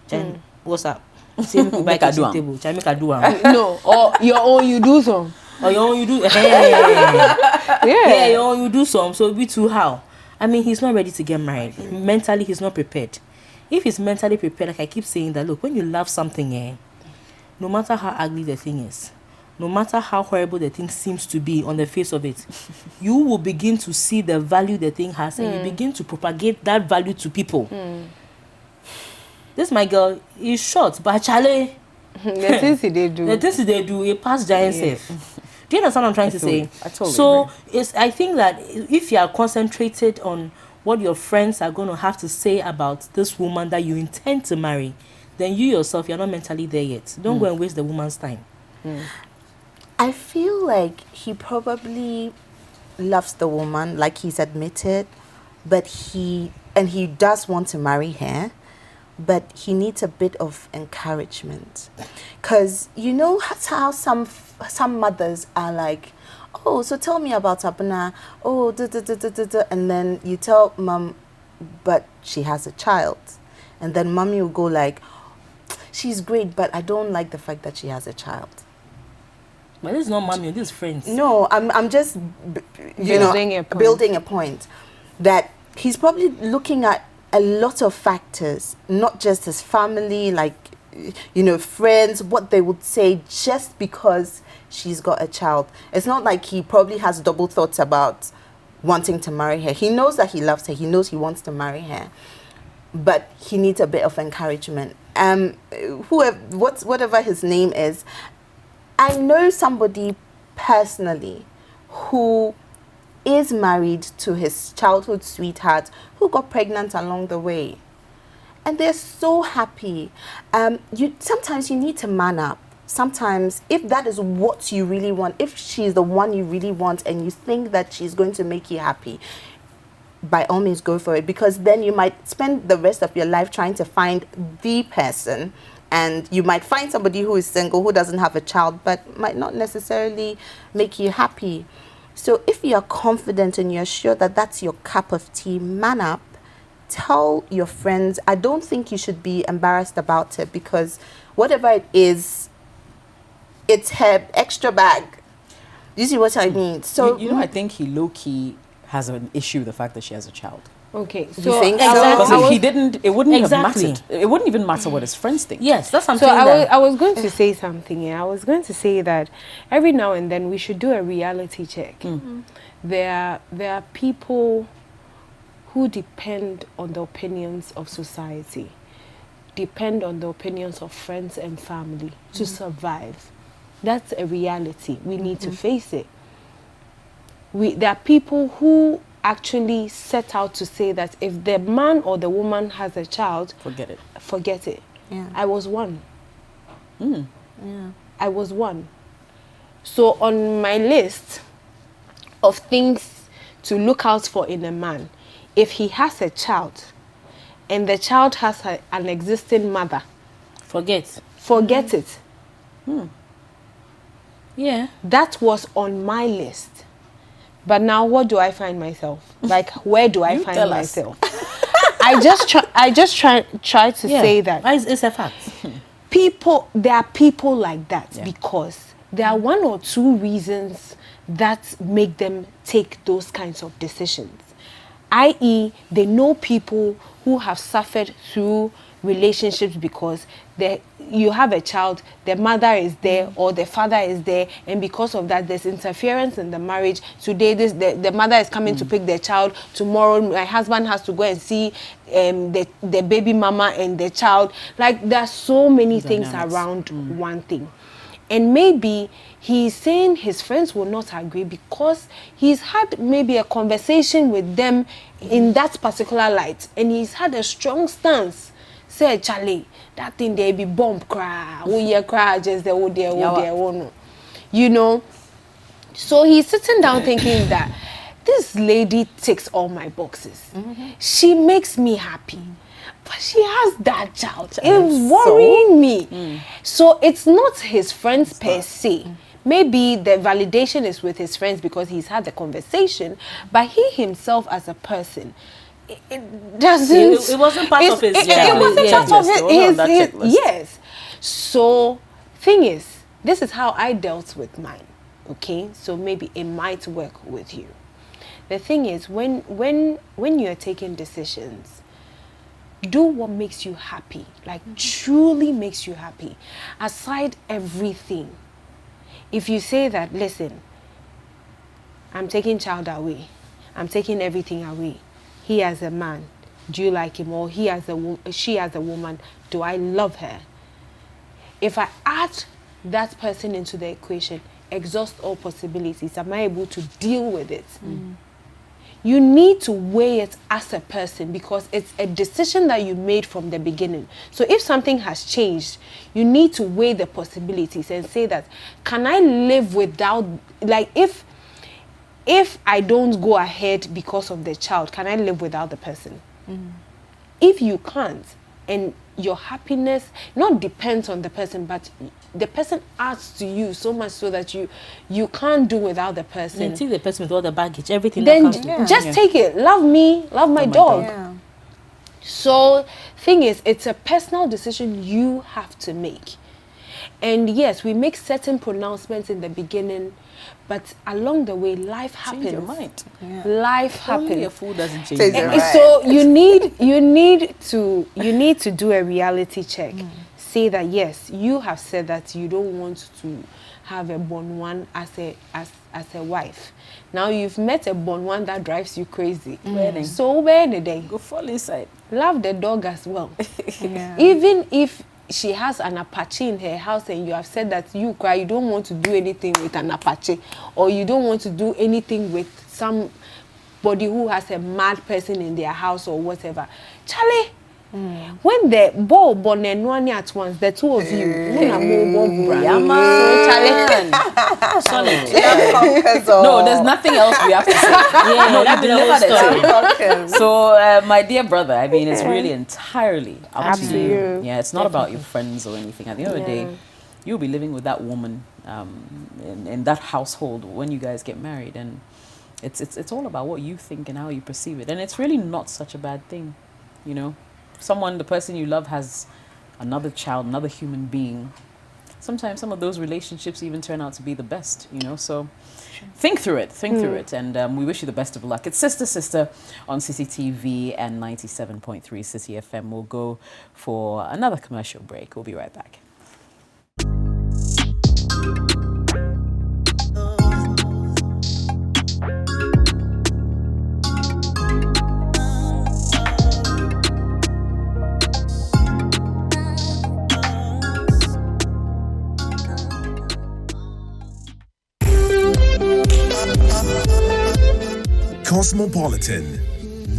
Then what's up? Say we buy kitchen table. Make a do. No, or your own you do some. Or your own you do. Hey. Yeah, your own you do some. So we too how? I mean, he's not ready to get married. Mentally, he's not prepared. If he's mentally prepared, like I keep saying that, look, when you love something, no matter how ugly the thing is, no matter how horrible the thing seems to be on the face of it, you will begin to see the value the thing has, and you begin to propagate that value to people. This my girl is short, but Charlie, the things they do, it pass giant safe. Do you understand what I'm trying to say? I totally so agree. I think that if you are concentrated on what your friends are going to have to say about this woman that you intend to marry, then you yourself, you're not mentally there yet. Don't go and waste the woman's time. I feel like he probably loves the woman, like he's admitted, but he does want to marry her, but he needs a bit of encouragement. Because you know how some mothers are like, oh, so tell me about Abuna, oh, and then you tell mom, but she has a child. And then mommy will go like, she's great, but I don't like the fact that she has a child. But this is not mommy, this is friends. No, I'm just, building a point that he's probably looking at a lot of factors, not just his family, like, friends, what they would say just because she's got a child. It's not like he probably has double thoughts about wanting to marry her. He knows that he loves her. He knows he wants to marry her. But he needs a bit of encouragement. Whatever his name is, I know somebody personally who is married to his childhood sweetheart who got pregnant along the way. And they're so happy. Sometimes you need to man up. Sometimes, if that is what you really want, if she's the one you really want and you think that she's going to make you happy, by all means go for it, because then you might spend the rest of your life trying to find the person, and you might find somebody who is single, who doesn't have a child, but might not necessarily make you happy. So if you're confident and you're sure that that's your cup of tea, man up. Tell your friends. I don't think you should be embarrassed about it, because whatever it is, it's her extra bag. Do you see what I mean? So I think he low-key has an issue with the fact that she has a child. Okay, so you think Because so? if he didn't, it wouldn't Exactly. have mattered. It wouldn't even matter what his friends think. Yes, that's something So that... I was going to say something. Yeah, I was going to say that every now and then we should do a reality check. There are people who depend on the opinions of society, depend on the opinions of friends and family to survive. That's a reality. We need to face it. There are people who actually set out to say that if the man or the woman has a child, forget it. Yeah. I was one. Yeah. I was one. So on my list of things to look out for in a man, if he has a child and the child has an existing mother, Forget it. Yeah. That was on my list. But now what do I find myself? Like, where do I find myself? I just try to say that. It's a fact. There are people like that because there are one or two reasons that make them take those kinds of decisions. i.e., they know people who have suffered through relationships because you have a child, the mother is there or the father is there, and because of that there's interference in the marriage. Today the mother is coming to pick their child, tomorrow my husband has to go and see the baby mama and the child. Like, there are so many things around one thing. And maybe he's saying his friends will not agree because he's had maybe a conversation with them in that particular light, and he's had a strong stance. Say, Charlie, that thing they be bomb cry, cry just the no. You know. So he's sitting down thinking that this lady ticks all my boxes. She makes me happy. But she has that child. It's worrying me. So it's not his friends per se. Maybe the validation is with his friends because he's had the conversation, but he himself as a person, it doesn't. It wasn't part of his. It wasn't part of his. Yes. So, thing is, this is how I dealt with mine. Okay, so maybe it might work with you. The thing is, when you're taking decisions, do what makes you happy, like truly makes you happy, aside everything. If you say that, listen, I'm taking child away, I'm taking everything away, he as a man, do you like him? Or she as a woman, do I love her? If I add that person into the equation, exhaust all possibilities, am I able to deal with it? You need to weigh it as a person because it's a decision that you made from the beginning. So if something has changed, you need to weigh the possibilities and say that, can I live without, like if I don't go ahead because of the child, can I live without the person? If you can't, and your happiness not depends on the person, but the person adds to you so much so that you can't do without the person. You take the person with all the baggage, everything then that comes just take it. Love me, love my dog. Yeah. So thing is, it's a personal decision you have to make. And yes, we make certain pronouncements in the beginning, but along the way, life happens. Change your mind. Life happens. Only a fool doesn't change Change his your mind. mind. So you need to do a reality check. Say that yes, you have said that you don't want to have a born one as a wife. Now you've met a born one that drives you crazy. So where the day? Go fall inside. Love the dog as well. Yeah. Even if she has an Apache in her house and you have said that you don't want to do anything with an Apache, or you don't want to do anything with somebody who has a mad person in their house or whatever. Charlie, when the ball born and one at once, the two of you, No, there's nothing else we have to say. No, you delivered it. So, my dear brother, I mean, it's really entirely up to you. Yeah, it's not about your friends or anything. At the end of the day, you'll be living with that woman in that household when you guys get married, and it's all about what you think and how you perceive it. And it's really not such a bad thing, you know. The person you love has another child, another human being. Sometimes some of those relationships even turn out to be the best, you know. So think through it, and we wish you the best of luck. It's Sister on CCTV and 97.3 City FM. We'll go for another commercial break. We'll be right back. Cosmopolitan,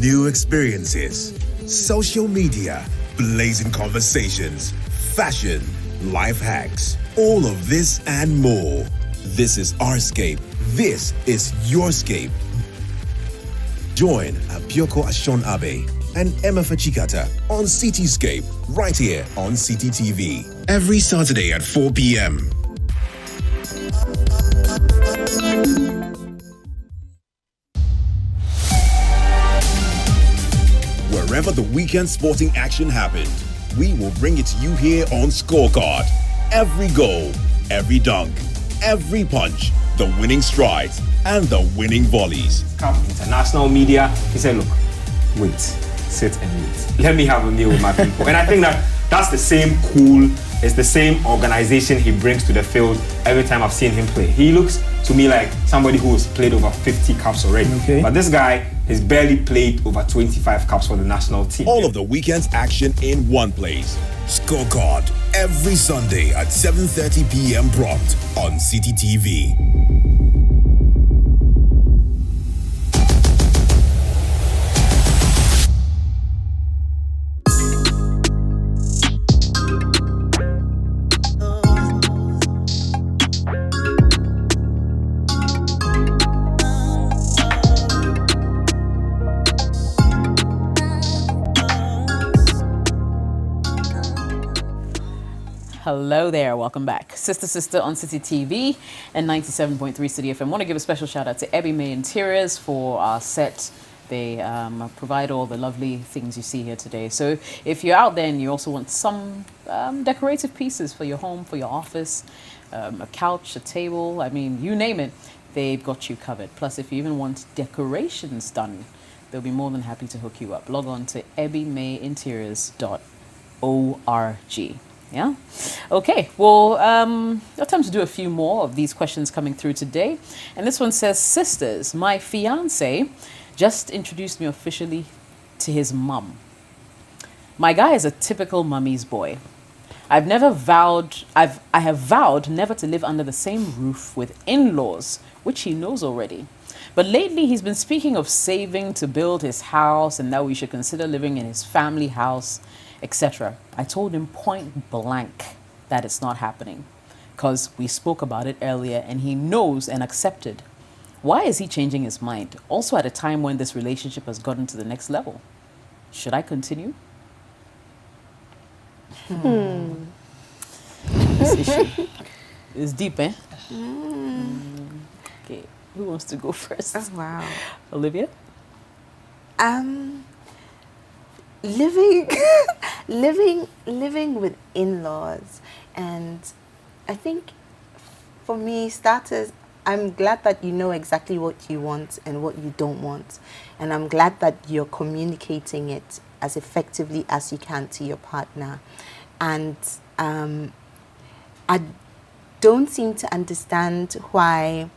new experiences, social media, blazing conversations, fashion, life hacks, all of this and more. This is our scape. This is your scape. Join Abioko Ashon Abe and Emma Fachikata on Cityscape right here on CTTV every Saturday at 4 p.m. Wherever the weekend sporting action happened, we will bring it to you here on Scorecard. Every goal, every dunk, every punch, the winning strides, and the winning volleys. Come international media, he said, look, wait, sit and wait. Let me have a meal with my people. And I think that's the same cool it's the same organization he brings to the field every time I've seen him play. He looks to me like somebody who's played over 50 caps already. Okay. But this guy has barely played over 25 caps for the national team. All of the weekend's action in one place. Scorecard every Sunday at 7:30 p.m. prompt on CTTV. Hello there, welcome back. Sister on City TV and 97.3 City FM. I want to give a special shout out to Ebby May Interiors for our set. They provide all the lovely things you see here today. So if you're out there and you also want some decorative pieces for your home, for your office, a couch, a table, I mean, you name it, they've got you covered. Plus, if you even want decorations done, they'll be more than happy to hook you up. Log on to ebbymayinteriors.org. Yeah. Okay. Well, got time to do a few more of these questions coming through today. And this one says, sisters, my fiance just introduced me officially to his mum. My guy is a typical mummy's boy. I have vowed never to live under the same roof with in-laws, which he knows already. But lately he's been speaking of saving to build his house and that we should consider living in his family house, etc. I told him point blank that it's not happening because we spoke about it earlier and he knows and accepted. Why is he changing his mind? Also at a time when this relationship has gotten to the next level. Should I continue? This issue is deep, eh? Okay, who wants to go first? Oh, wow. Olivia? Living with in-laws, and I think for me, starters, I'm glad that you know exactly what you want and what you don't want, and I'm glad that you're communicating it as effectively as you can to your partner. And I don't seem to understand why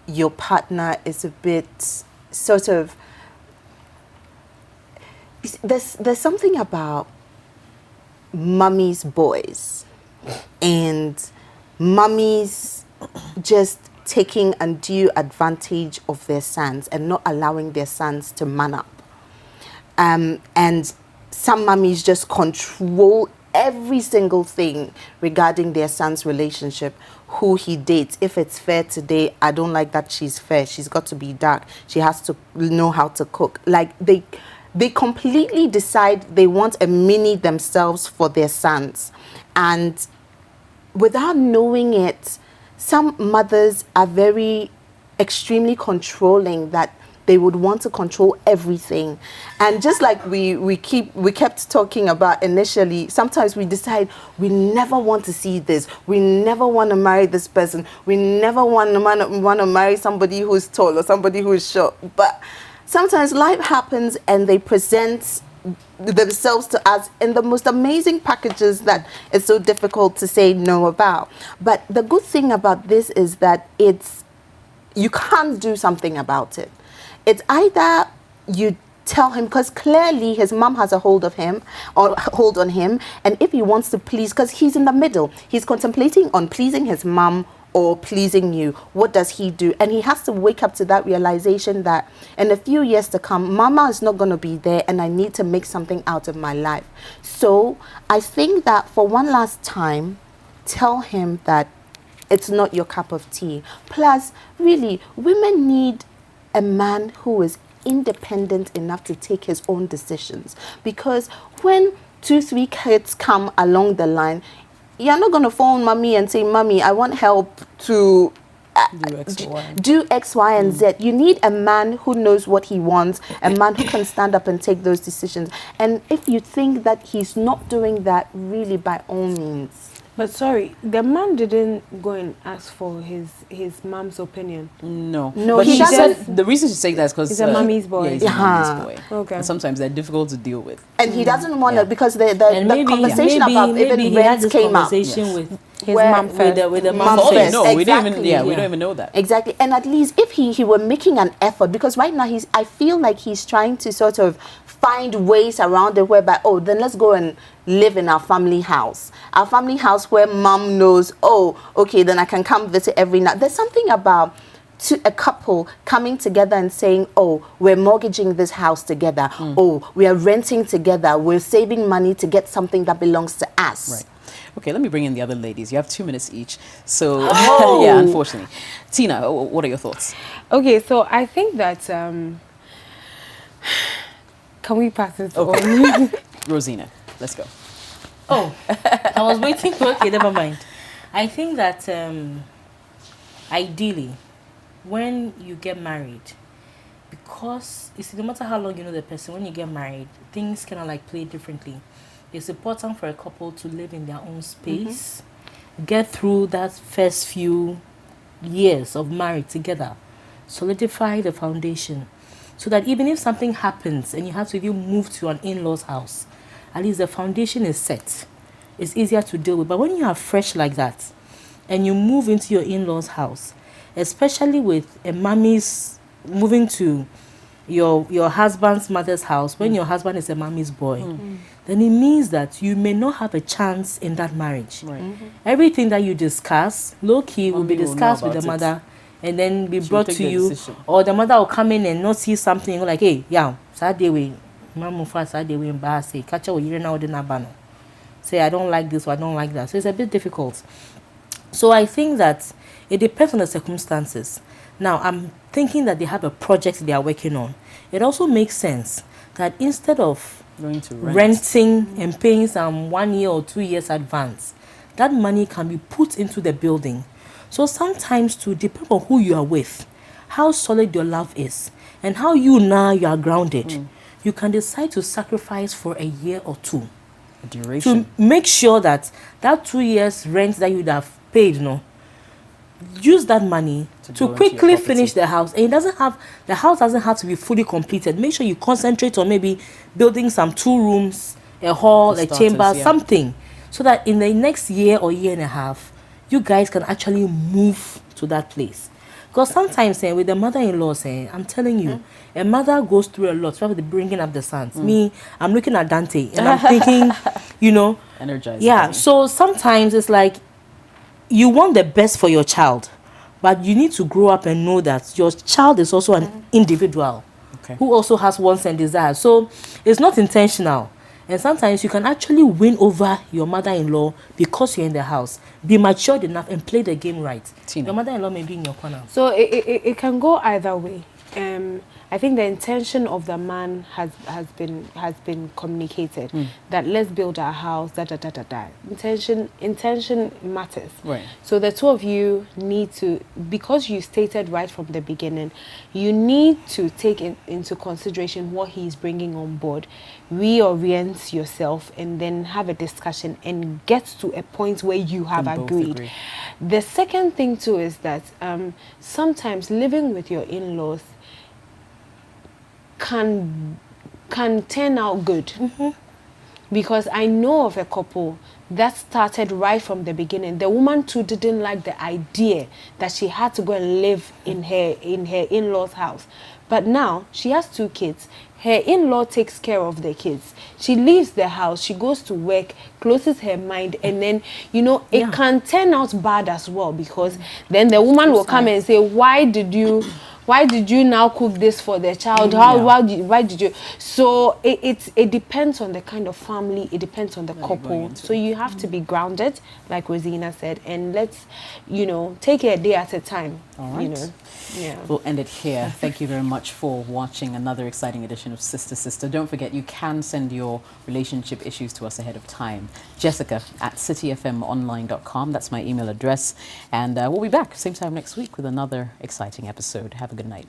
your partner is a bit sort of. There's something about mummy's boys and mummies just taking undue advantage of their sons and not allowing their sons to man up. And some mummies just control every single thing regarding their son's relationship, who he dates. If it's fair today, I don't like that she's fair. She's got to be dark. She has to know how to cook. Like they completely decide they want a mini themselves for their sons. And without knowing it, some mothers are very extremely controlling, that they would want to control everything. And just like we kept talking about initially, sometimes we decide we never want to see this. We never want to marry this person. We never want to marry somebody who's tall or somebody who's short. But sometimes life happens and they present themselves to us in the most amazing packages that it's so difficult to say no about. But the good thing about this is that you can't do something about it. It's either you tell him, because clearly his mom has a hold on him, and if he wants to please, because he's in the middle, he's contemplating on pleasing his mom or pleasing you. What does he do? And he has to wake up to that realization that in a few years to come, mama is not going to be there and I need to make something out of my life. So I think that for one last time, tell him that it's not your cup of tea. Plus, really, women need a man who is independent enough to take his own decisions. Because when 2-3 kids come along the line, you're not going to phone mommy and say, mommy, I want help to do X, Y, and Z. You need a man who knows what he wants, a man who can stand up and take those decisions. And if you think that he's not doing that, really, by all means, But sorry, the man didn't go and ask for his mom's opinion. No. No, but he she doesn't. said the reason she's saying that is because He's a mommy's boy. Yeah, he's a mommy's boy. Okay. And sometimes they're difficult to deal with. And he doesn't want to Yeah. because the And conversation about maybe even he had rent this came up. conversation Yes. with His Where- mom first. with the Mom mom Oh, first. no, we don't even. Exactly. Yeah, we Yeah. don't even know that. Exactly. And at least if he were making an effort, because right now I feel like he's trying to sort of find ways around it whereby, oh, then let's go and live in our family house. Our family house where mom knows, oh, okay, then I can come visit every night. There's something about a couple coming together and saying, oh, we're mortgaging this house together. Oh, we are renting together. We're saving money to get something that belongs to us. Right. Okay, let me bring in the other ladies. You have 2 minutes each. So, Oh. yeah, unfortunately. Tina, what are your thoughts? Okay, so I think that can we pass it on? Rosina, let's go. Oh, I was waiting for. Okay, never mind. I think that ideally, when you get married, because you see, no matter how long you know the person, when you get married, things kind of like play differently. It's important for a couple to live in their own space, get through that first few years of marriage together, solidify the foundation, so that even if something happens and you have to even move to an in-laws house, at least the foundation is set. It's easier to deal with. But when you are fresh like that and you move into your in-laws house, especially with a mommy's moving to your husband's mother's house, when your husband is a mommy's boy, then it means that you may not have a chance in that marriage. Right. Everything that you discuss, low-key, will be Mommy will know discussed with the about it. mother and then be She'll brought take to the you. decision. Or the mother will come in and not see something like, hey, yeah, Saturday we, Mama Saturday we embarrass say, catch up you now the nabano. Say I don't like this or I don't like that. So it's a bit difficult. So I think that it depends on the circumstances. Now I'm thinking that they have a project they are working on. It also makes sense that instead of Going to rent. renting and paying some 1 year or 2 years advance, that money can be put into the building. So sometimes to depend on who you are with, how solid your love is, and how you are grounded, you can decide to sacrifice for a year or two A duration. to make sure that that 2 years rent that you would have paid, use that money To to go into your quickly property. finish the house. And the house doesn't have to be fully completed. Make sure you concentrate on maybe building some 2 rooms, a hall, For a starters, chamber, yeah. something, so that in the next year or year and a half, you guys can actually move to that place. Because sometimes with the mother-in-law, I'm telling you, a mother goes through a lot, especially bringing up the sons. Me, I'm looking at Dante and I'm thinking, Energized. yeah. honey. So sometimes it's like you want the best for your child, but you need to grow up and know that your child is also an individual Okay. who also has wants and desires. So it's not intentional. And sometimes you can actually win over your mother-in-law because you're in the house. Be matured enough and play the game right. Tina. Your mother-in-law may be in your corner. So it can go either way. I think the intention of the man has been communicated that let's build our house. Intention matters. Right. So the two of you need to, because you stated right from the beginning, you need to take into consideration what he's bringing on board, reorient yourself, and then have a discussion and get to a point where you have Can both agreed. agree. The second thing too is that sometimes living with your in-laws can turn out good. Because I know of a couple that started right from the beginning. The woman too didn't like the idea that she had to go and live in her in-laws house. But now she has 2 kids. Her in-law takes care of the kids. She leaves the house, she goes to work, closes her mind, and then, it can turn out bad as well, because then the woman will come and say, why did you now cook this for the child? Why did you? So it depends on the kind of family, it depends on the What you're going couple. into. So you have to be grounded, like Rosina said, and let's, take it a day at a time. All right. Yeah. We'll end it here. Thank you very much for watching another exciting edition of Sister Sister. Don't forget, you can send your relationship issues to us ahead of time. Jessica at cityfmonline.com. That's my email address. And we'll be back same time next week with another exciting episode. Have a good night.